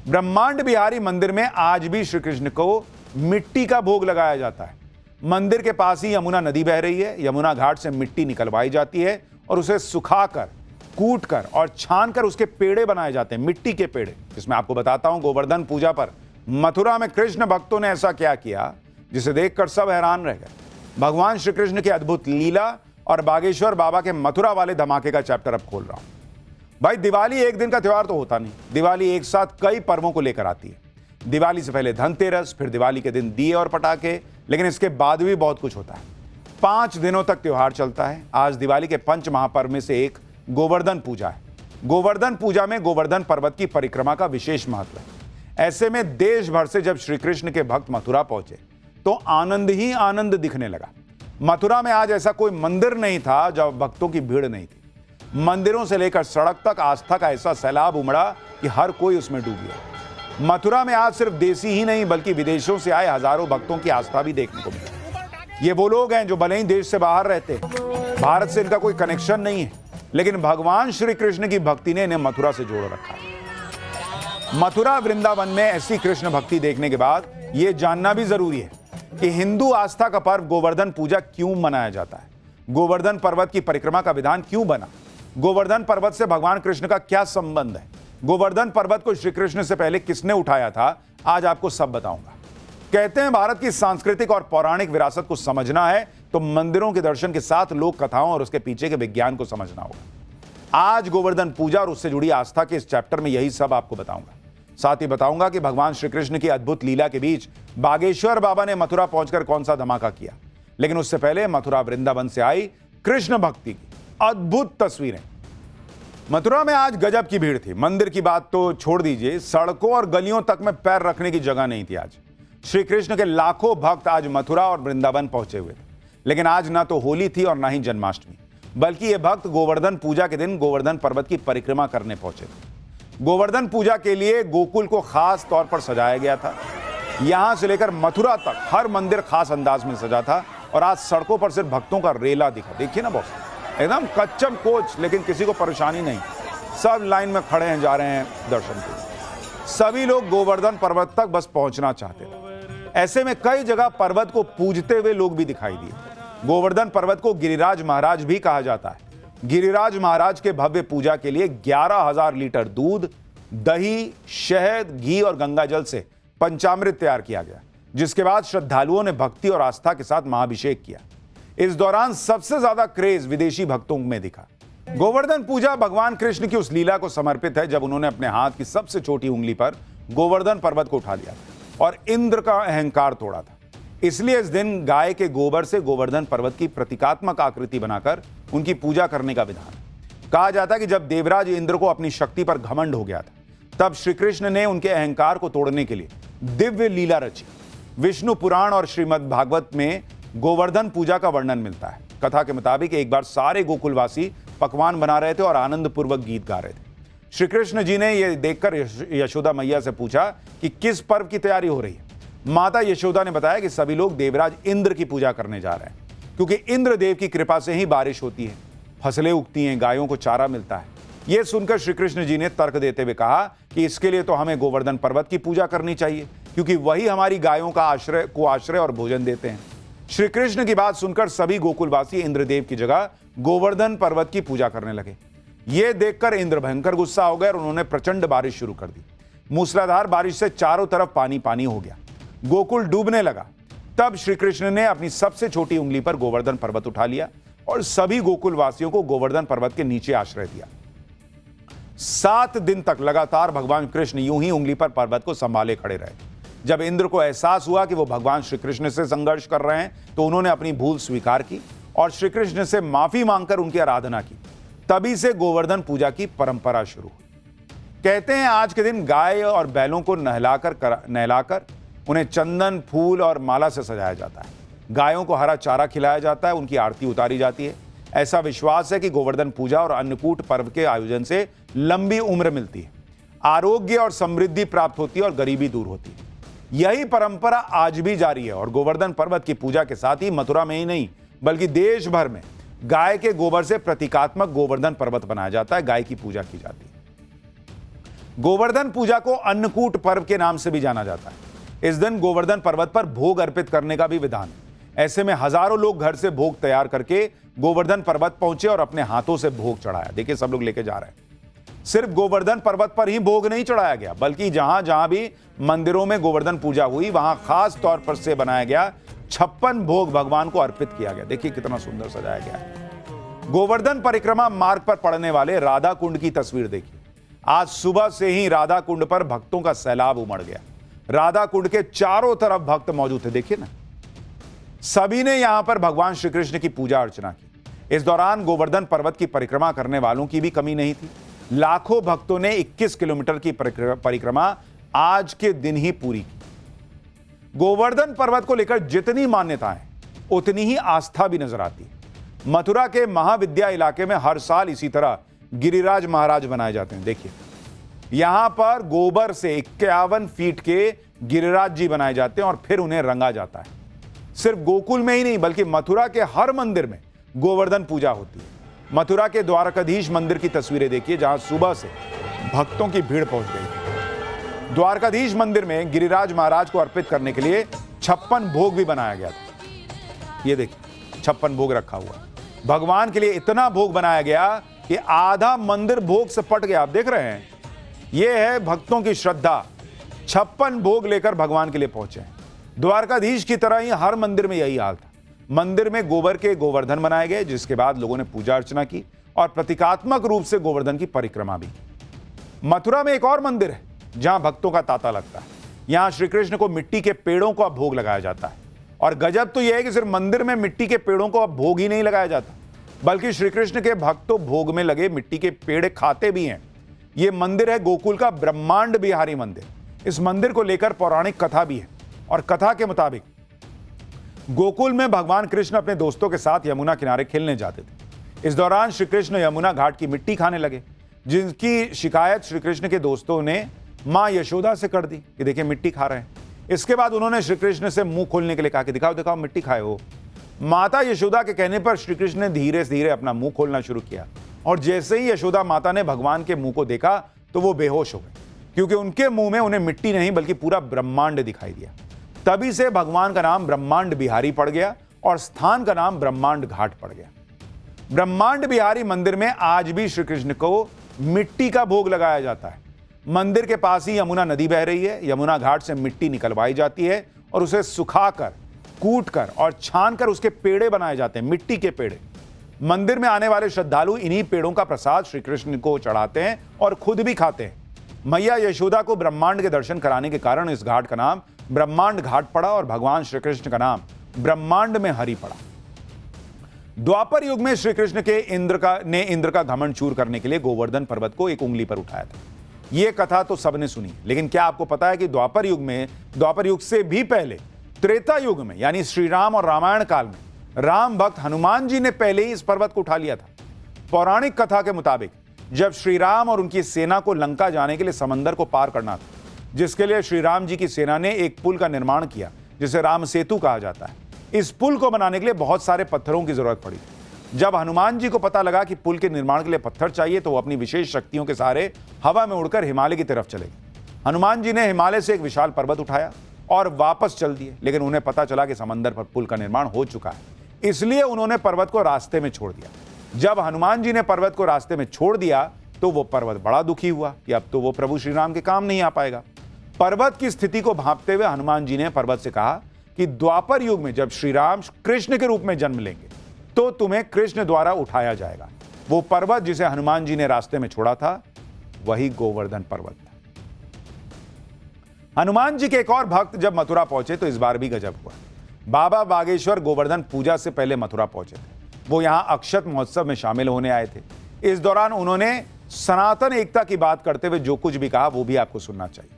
ब्रह्मांड बिहारी मंदिर में आज भी श्री कृष्ण को मिट्टी का भोग लगाया जाता है। मंदिर के पास ही यमुना नदी बह रही है। यमुना घाट से मिट्टी निकलवाई जाती है और उसे सुखाकर, कूटकर और छानकर उसके पेड़े बनाए जाते हैं, मिट्टी के पेड़े। इसमें आपको बताता हूं, गोवर्धन पूजा पर मथुरा में कृष्ण भक्तों ने ऐसा क्या किया जिसे देखकर सब हैरान रह गए। भगवान श्री कृष्ण की अद्भुत लीला और बागेश्वर बाबा के मथुरा वाले धमाके का चैप्टर अब खोल रहा हूं। भाई, दिवाली एक दिन का त्योहार तो होता नहीं। दिवाली एक साथ कई पर्वों को लेकर आती है। दिवाली से पहले धनतेरस, फिर दिवाली के दिन दिए और पटाखे, लेकिन इसके बाद भी बहुत कुछ होता है। 5 दिनों तक त्योहार चलता है। आज दिवाली के पंच महापर्व में से एक गोवर्धन पूजा है। गोवर्धन पूजा में गोवर्धन पर्वत की परिक्रमा का विशेष महत्व है। ऐसे में देश भर से जब श्री कृष्ण के भक्त मथुरा पहुंचे तो आनंद ही आनंद दिखने लगा। मथुरा में आज ऐसा कोई मंदिर नहीं था जब भक्तों की भीड़ नहीं थी। मंदिरों से लेकर सड़क तक आस्था का ऐसा सैलाब उमड़ा कि हर कोई उसमें डूब गया। मथुरा में आज सिर्फ देसी ही नहीं बल्कि विदेशों से आए हजारों भक्तों की आस्था भी देखने को मिली। ये वो लोग हैं जो भले ही देश से बाहर रहते हैं, भारत से इनका कोई कनेक्शन नहीं है, लेकिन भगवान श्री कृष्ण की भक्ति ने इन्हें मथुरा से जोड़ रखा है। मथुरा वृंदावन में ऐसी कृष्ण भक्ति देखने के बाद यह जानना भी जरूरी है कि हिंदू आस्था का पर्व गोवर्धन पूजा क्यों मनाया जाता है। गोवर्धन पर्वत की परिक्रमा का विधान क्यों बना। गोवर्धन पर्वत से भगवान कृष्ण का क्या संबंध है। गोवर्धन पर्वत को श्री कृष्ण से पहले किसने उठाया था, आज आपको सब बताऊंगा। कहते हैं भारत की सांस्कृतिक और पौराणिक विरासत को समझना है तो मंदिरों के दर्शन के साथ लोक कथाओं और उसके पीछे के विज्ञान को समझना होगा। आज गोवर्धन पूजा और उससे जुड़ी आस्था के इस चैप्टर में यही सब आपको बताऊंगा। साथ ही बताऊंगा कि भगवान श्री कृष्ण की अद्भुत लीला के बीच बागेश्वर बाबा ने मथुरा पहुंचकर कौन सा धमाका किया। लेकिन उससे पहले मथुरा वृंदावन से आई कृष्ण भक्ति की अद्भुत तस्वीरें। मथुरा में आज गजब की भीड़ थी। मंदिर की बात तो छोड़ दीजिए, सड़कों और गलियों तक में पैर रखने की जगह नहीं थी। आज श्री कृष्ण के लाखों भक्त आज मथुरा और वृंदावन पहुंचे हुए थे। लेकिन आज ना तो होली थी और ना ही जन्माष्टमी, बल्कि ये भक्त गोवर्धन पूजा के दिन गोवर्धन पर्वत की परिक्रमा करने पहुंचे थे। गोवर्धन पूजा के लिए गोकुल को खास तौर पर सजाया गया था। यहां से लेकर मथुरा तक हर मंदिर खास अंदाज में सजा था और आज सड़कों पर सिर्फ भक्तों का रेला दिखा। देखिए ना बॉस, एकदम कच्चम कोच, लेकिन किसी को परेशानी नहीं। सब लाइन में खड़े हैं, जा रहे हैं दर्शन के लिए। सभी लोग गोवर्धन पर्वत तक बस पहुंचना चाहते थे। ऐसे में कई जगह पर्वत को पूजते हुए लोग भी दिखाई दिए। गोवर्धन पर्वत को गिरिराज महाराज भी कहा जाता है। गिरिराज महाराज के भव्य पूजा के लिए 11,000 लीटर दूध, दही, शहद, घी और गंगा जल से पंचामृत तैयार किया गया, जिसके बाद श्रद्धालुओं ने भक्ति और आस्था के साथ महाअभिषेक किया। इस दौरान सबसे ज्यादा क्रेज विदेशी भक्तों में दिखा। गोवर्धन पूजा भगवान कृष्ण की उस लीला को समर्पित है जब उन्होंने अपने हाथ की सबसे छोटी उंगली पर गोवर्धन पर्वत को उठा लिया और इंद्र का अहंकार तोड़ा था। इसलिए इस दिन गाय के गोबर से गोवर्धन पर्वत की प्रतीकात्मक आकृति बनाकर उनकी पूजा करने का विधान है। कहा जाता है कि जब देवराज इंद्र को अपनी शक्ति पर घमंड हो गया था, तब श्री कृष्ण ने उनके अहंकार को तोड़ने के लिए दिव्य लीला रची। विष्णु पुराण और श्रीमद् भागवत में गोवर्धन पूजा का वर्णन मिलता है। कथा के मुताबिक एक बार सारे गोकुलवासी पकवान बना रहे थे और आनंद पूर्वक गीत गा रहे थे। श्री कृष्ण जी ने यह देखकर यशोदा मैया से पूछा कि किस पर्व की तैयारी हो रही है। माता यशोदा ने बताया कि सभी लोग देवराज इंद्र की पूजा करने जा रहे हैं, क्योंकि इंद्र देव की कृपा से ही बारिश होती है, फसलें उगती हैं, गायों को चारा मिलता है। यह सुनकर श्री कृष्ण जी ने तर्क देते हुए कहा कि इसके लिए तो हमें गोवर्धन पर्वत की पूजा करनी चाहिए, क्योंकि वही हमारी गायों का आश्रय और भोजन देते हैं। श्री कृष्ण की बात सुनकर सभी गोकुलवासी इंद्रदेव की जगह गोवर्धन पर्वत की पूजा करने लगे। यह देखकर इंद्र भयंकर गुस्सा हो गए और उन्होंने प्रचंड बारिश शुरू कर दी। मूसलाधार बारिश से चारों तरफ पानी पानी हो गया, गोकुल डूबने लगा। तब श्री कृष्ण ने अपनी सबसे छोटी उंगली पर गोवर्धन पर्वत उठा लिया और सभी गोकुल वासियों को गोवर्धन पर्वत के नीचे आश्रय दिया। 7 दिन तक लगातार भगवान कृष्ण यूं ही उंगली पर पर्वत को संभाले खड़े रहे। जब इंद्र को एहसास हुआ कि वो भगवान श्री कृष्ण से संघर्ष कर रहे हैं, तो उन्होंने अपनी भूल स्वीकार की और श्री कृष्ण से माफी मांगकर उनकी आराधना की। तभी से गोवर्धन पूजा की परंपरा शुरू हुई। कहते हैं आज के दिन गाय और बैलों को नहलाकर उन्हें चंदन, फूल और माला से सजाया जाता है। गायों को हरा चारा खिलाया जाता है, उनकी आरती उतारी जाती है। ऐसा विश्वास है कि गोवर्धन पूजा और अन्नकूट पर्व के आयोजन से लंबी उम्र मिलती है, आरोग्य और समृद्धि प्राप्त होती है और गरीबी दूर होती है। यही परंपरा आज भी जारी है और गोवर्धन पर्वत की पूजा के साथ ही मथुरा में ही नहीं बल्कि देश भर में गाय के गोबर से प्रतीकात्मक गोवर्धन पर्वत बनाया जाता है, गाय की पूजा की जाती है। गोवर्धन पूजा को अन्नकूट पर्व के नाम से भी जाना जाता है। इस दिन गोवर्धन पर्वत पर भोग अर्पित करने का भी विधान है। ऐसे में हजारों लोग घर से भोग तैयार करके गोवर्धन पर्वत पहुंचे और अपने हाथों से भोग चढ़ाया। देखिए, सब लोग लेके जा रहे हैं। सिर्फ गोवर्धन पर्वत पर ही भोग नहीं चढ़ाया गया, बल्कि जहां जहां भी मंदिरों में गोवर्धन पूजा हुई, वहां खास तौर पर से बनाया गया 56 भोग भगवान को अर्पित किया गया। देखिए कितना सुंदर सजाया गया है। गोवर्धन परिक्रमा मार्ग पर पड़ने वाले राधा कुंड की तस्वीर देखिए। आज सुबह से ही राधा कुंड पर भक्तों का सैलाब उमड़ गया। राधा कुंड के चारों तरफ भक्त मौजूद थे। देखिए ना, सभी ने यहां पर भगवान श्री कृष्ण की पूजा अर्चना की। इस दौरान गोवर्धन पर्वत की परिक्रमा करने वालों की भी कमी नहीं थी। लाखों भक्तों ने 21 किलोमीटर की परिक्रमा आज के दिन ही पूरी की। गोवर्धन पर्वत को लेकर जितनी मान्यताएं, उतनी ही आस्था भी नजर आती है। मथुरा के महाविद्या इलाके में हर साल इसी तरह गिरिराज महाराज बनाए जाते हैं। देखिए, यहां पर गोबर से 51 फीट के गिरिराज जी बनाए जाते हैं और फिर उन्हें रंगा जाता है। सिर्फ गोकुल में ही नहीं, बल्कि मथुरा के हर मंदिर में गोवर्धन पूजा होती है। मथुरा के द्वारकाधीश मंदिर की तस्वीरें देखिए, जहां सुबह से भक्तों की भीड़ पहुंच गई। द्वारकाधीश मंदिर में गिरिराज महाराज को अर्पित करने के लिए 56 भोग भी बनाया गया था। ये देखिए, 56 भोग रखा हुआ। भगवान के लिए इतना भोग बनाया गया कि आधा मंदिर भोग से पट गया। आप देख रहे हैं, यह है भक्तों की श्रद्धा। 56 भोग लेकर भगवान के लिए पहुंचे। द्वारकाधीश की तरह ही हर मंदिर में यही हाल था। मंदिर में गोबर के गोवर्धन बनाए गए, जिसके बाद लोगों ने पूजा अर्चना की और प्रतीकात्मक रूप से गोवर्धन की परिक्रमा भी की। मथुरा में एक और मंदिर है जहां भक्तों का तांता लगता है। यहां श्री कृष्ण को मिट्टी के पेड़ों का भोग लगाया जाता है। और गजब तो यह है कि सिर्फ मंदिर में मिट्टी के पेड़ों को अब भोग ही नहीं लगाया जाता, बल्कि श्री कृष्ण के भक्त तो भोग में लगे मिट्टी के पेड़ खाते भी हैं। यह मंदिर है गोकुल का ब्रह्मांड बिहारी मंदिर। इस मंदिर को लेकर पौराणिक कथा भी है और कथा के मुताबिक गोकुल में भगवान कृष्ण अपने दोस्तों के साथ यमुना किनारे खेलने जाते थे। इस दौरान श्री कृष्ण यमुना घाट की मिट्टी खाने लगे, जिनकी शिकायत श्री कृष्ण के दोस्तों ने मां यशोदा से कर दी कि देखिए मिट्टी खा रहे हैं। इसके बाद उन्होंने श्री कृष्ण से मुंह खोलने के लिए कहा कि दिखाओ दिखाओ मिट्टी खाए हो। माता यशोदा के कहने पर श्री कृष्ण ने धीरे धीरे अपना मुंह खोलना शुरू किया और जैसे ही यशोदा माता ने भगवान के मुंह को देखा तो वो बेहोश हो गए, क्योंकि उनके मुंह में उन्हें मिट्टी नहीं बल्कि पूरा ब्रह्मांड दिखाई दिया। तभी से भगवान का नाम ब्रह्मांड बिहारी पड़ गया और स्थान का नाम ब्रह्मांड घाट पड़ गया। ब्रह्मांड बिहारी मंदिर में आज भी श्री कृष्ण को मिट्टी का भोग लगाया जाता है। मंदिर के पास ही यमुना नदी बह रही है। यमुना घाट से मिट्टी निकलवाई जाती है और उसे सुखाकर, कूटकर और छानकर उसके पेड़े बनाए जाते हैं, मिट्टी के पेड़े। मंदिर में आने वाले श्रद्धालु इन्हीं पेड़ों का प्रसाद श्री कृष्ण को चढ़ाते हैं और खुद भी खाते हैं। मैया यशोदा को ब्रह्मांड के दर्शन कराने के कारण इस घाट का नाम ब्रह्मांड घाट पड़ा और भगवान श्री कृष्ण का नाम ब्रह्मांड में हरि पड़ा। द्वापर युग में श्री कृष्ण के इंद्र का घमंड चूर करने के लिए गोवर्धन पर्वत को एक उंगली पर उठाया था। यह कथा तो सबने सुनी, लेकिन क्या आपको पता है कि द्वापर युग से भी पहले त्रेता युग में, यानी श्री राम और रामायण काल में, राम भक्त हनुमान जी ने पहले ही इस पर्वत को उठा लिया था। पौराणिक कथा के मुताबिक जब श्री राम और उनकी सेना को लंका जाने के लिए समंदर को पार करना था, जिसके लिए श्री राम जी की सेना ने एक पुल का निर्माण किया जिसे राम सेतु कहा जाता है। इस पुल को बनाने के लिए बहुत सारे पत्थरों की जरूरत पड़ी। जब हनुमान जी को पता लगा कि पुल के निर्माण के लिए पत्थर चाहिए, तो वो अपनी विशेष शक्तियों के सहारे हवा में उड़कर हिमालय की तरफ चले गए। हनुमान जी ने हिमालय से एक विशाल पर्वत उठाया और वापस चल दिए, लेकिन उन्हें पता चला कि समंदर पर पुल का निर्माण हो चुका है। इसलिए उन्होंने पर्वत को रास्ते में छोड़ दिया। जब हनुमान जी ने पर्वत को रास्ते में छोड़ दिया तो वो पर्वत बड़ा दुखी हुआ कि अब तो वो प्रभु श्री राम के काम नहीं आ पाएगा। पर्वत की स्थिति को भांपते हुए हनुमान जी ने पर्वत से कहा कि द्वापर युग में जब श्री राम कृष्ण के रूप में जन्म लेंगे तो तुम्हें कृष्ण द्वारा उठाया जाएगा। वो पर्वत जिसे हनुमान जी ने रास्ते में छोड़ा था, वही गोवर्धन पर्वत था। हनुमान जी के एक और भक्त जब मथुरा पहुंचे तो इस बार भी गजब हुआ। बाबा बागेश्वर गोवर्धन पूजा से पहले मथुरा पहुंचे थे। वो यहां अक्षत महोत्सव में शामिल होने आए थे। इस दौरान उन्होंने सनातन एकता की बात करते हुए जो कुछ भी कहा, वो भी आपको सुनना चाहिए।